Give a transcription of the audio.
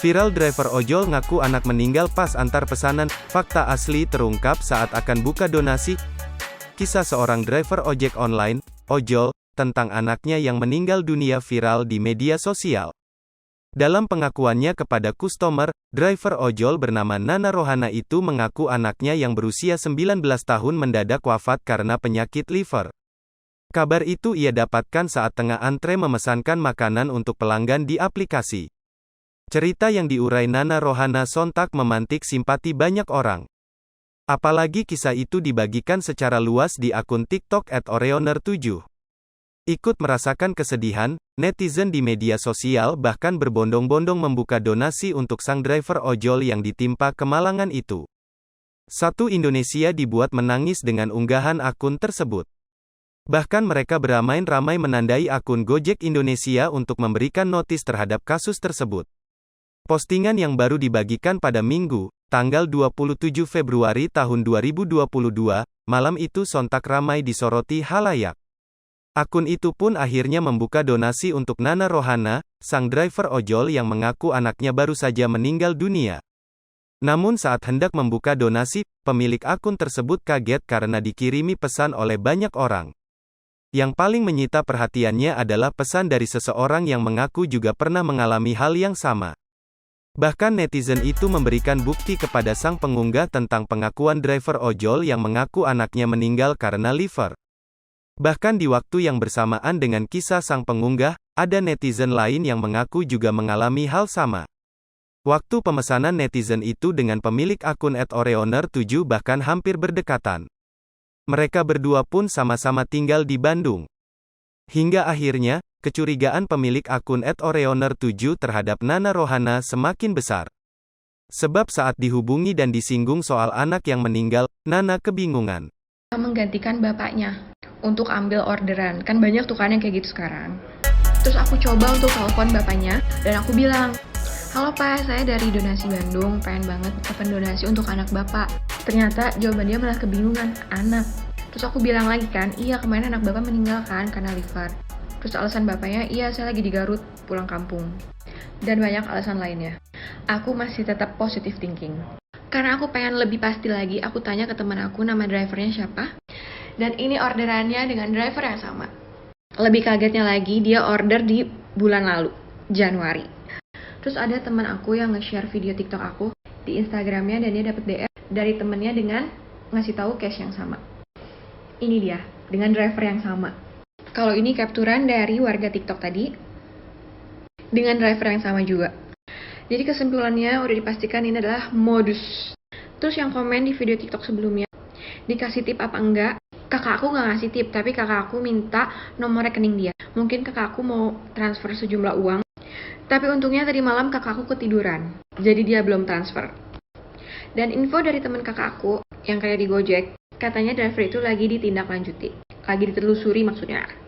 Viral driver ojol ngaku anak meninggal pas antar pesanan. Fakta asli terungkap saat akan buka donasi. Kisah seorang driver ojek online, ojol, tentang anaknya yang meninggal dunia viral di media sosial. Dalam pengakuannya kepada customer, driver ojol bernama Nana Rohana itu mengaku anaknya yang berusia 19 tahun mendadak wafat karena penyakit liver. Kabar itu ia dapatkan saat tengah antre memesankan makanan untuk pelanggan di aplikasi. Cerita yang diurai Nana Rohana sontak memantik simpati banyak orang. Apalagi kisah itu dibagikan secara luas di akun TikTok @oreoner7. Ikut merasakan kesedihan, netizen di media sosial bahkan berbondong-bondong membuka donasi untuk sang driver ojol yang ditimpa kemalangan itu. Satu Indonesia dibuat menangis dengan unggahan akun tersebut. Bahkan mereka beramai-ramai menandai akun Gojek Indonesia untuk memberikan notis terhadap kasus tersebut. Postingan yang baru dibagikan pada Minggu, tanggal 27 Februari tahun 2022, malam itu sontak ramai disoroti halayak. Akun itu pun akhirnya membuka donasi untuk Nana Rohana, sang driver ojol yang mengaku anaknya baru saja meninggal dunia. Namun saat hendak membuka donasi, pemilik akun tersebut kaget karena dikirimi pesan oleh banyak orang. Yang paling menyita perhatiannya adalah pesan dari seseorang yang mengaku juga pernah mengalami hal yang sama. Bahkan netizen itu memberikan bukti kepada sang pengunggah tentang pengakuan driver ojol yang mengaku anaknya meninggal karena liver. Bahkan di waktu yang bersamaan dengan kisah sang pengunggah, ada netizen lain yang mengaku juga mengalami hal sama. Waktu pemesanan netizen itu dengan pemilik akun @oreoner7 bahkan hampir berdekatan. Mereka berdua pun sama-sama tinggal di Bandung. Hingga akhirnya, kecurigaan pemilik akun @oreoner7 terhadap Nana Rohana semakin besar. Sebab saat dihubungi dan disinggung soal anak yang meninggal, Nana kebingungan. Menggantikan bapaknya untuk ambil orderan, kan banyak tuh kan yang kayak gitu sekarang. Terus aku coba untuk telepon bapaknya, dan aku bilang, "Halo Pak, saya dari Donasi Bandung, pengen banget open donasi untuk anak Bapak." Ternyata jawaban dia malah kebingungan, anak. Terus aku bilang lagi kan, iya kemarin anak Bapak meninggal kan karena liver. Terus alasan bapaknya, iya saya lagi di Garut, pulang kampung. Dan banyak alasan lainnya. Aku masih tetap positive thinking. Karena aku pengen lebih pasti lagi, aku tanya ke teman aku nama drivernya siapa. Dan ini orderannya dengan driver yang sama. Lebih kagetnya lagi, dia order di bulan lalu, Januari. Terus ada teman aku yang nge-share video TikTok aku di Instagramnya dan dia dapet DM dari temennya dengan ngasih tahu cash yang sama. Ini dia, dengan driver yang sama. Kalau ini capturan dari warga TikTok tadi, dengan driver yang sama juga. Jadi kesimpulannya udah dipastikan ini adalah modus. Terus yang komen di video TikTok sebelumnya, dikasih tip apa enggak? Kakak aku nggak ngasih tip, tapi kakak aku minta nomor rekening dia. Mungkin kakak aku mau transfer sejumlah uang, tapi untungnya tadi malam kakak aku ketiduran, jadi dia belum transfer. Dan info dari teman kakak aku, yang kayak di Gojek, katanya driver itu lagi ditindaklanjuti, lagi ditelusuri maksudnya.